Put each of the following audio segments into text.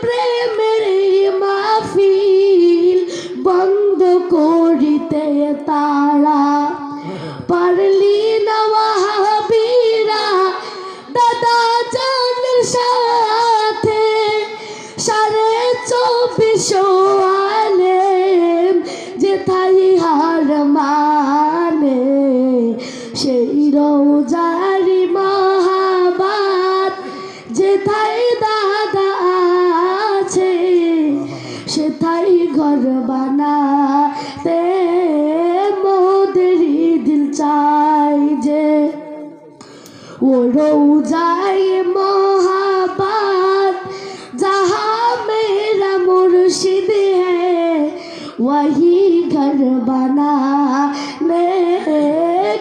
প্রেমের মাহফিল বন্ধ করিতে তারা পারলি না ওয়াহাবীরা দাদা জানের সাথে 24.5 আলেম যেথাই হার মানে সেই রওজারি মহাবাত যেথাই দাদা আছে সেথাই ঘর বানাতে মোদেরই দিল চাই যে वो रोज़ाए मोहब्बत जहाँ मेरा मुर्शिद है वही घर बनाने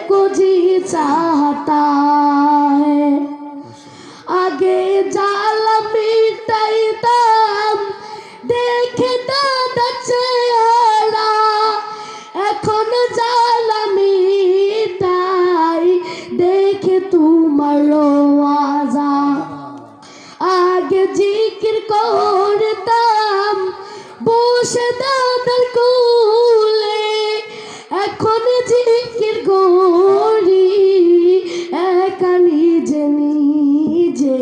को जी चाहता है आगे जाला मिटाइताम देखे दादा चेहरा এখন जाला মিটাই দেখে তোমার আওয়াজা আগে জিকির করতাম বসে দাদার কোলে এখন জিকির করি একা নিজে নিজে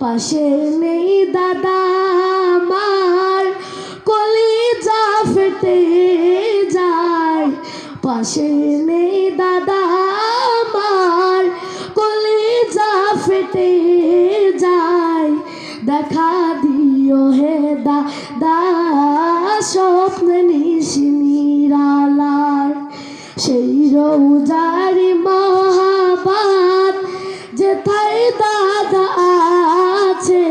পাশে নেই দাদা আমার কলিজা ফেটে যায় পাশে নেই দাদা আমার কলিজা ফেটে যায় দেখা দিও হে দাদা স্বপ্নে নিশিনিরালার সেই রওজারি মহাবাত যেথায় দাদা আছে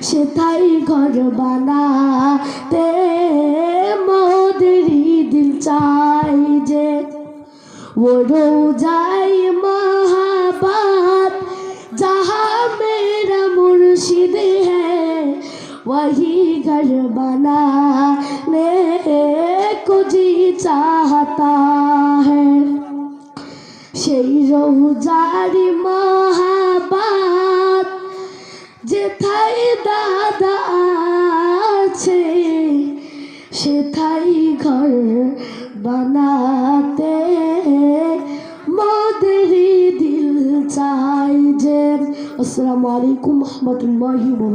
সেথাই ঘর বানাতে মোদেরই দিল চাই যে वो रोज़ाए मोहब्बत जहाँ मेरा मुर्शिद है वही घर बनाने को जी चाहता है সেই রওজারি মহাবাত যেথায় দাদা আছে সেথাই ঘর বানাতে মোদেরই দিল চাই যে। আসসালামু আলাইকুম ওয়া রাহমাতুল্লাহি ওয়া বারাকাতুহু।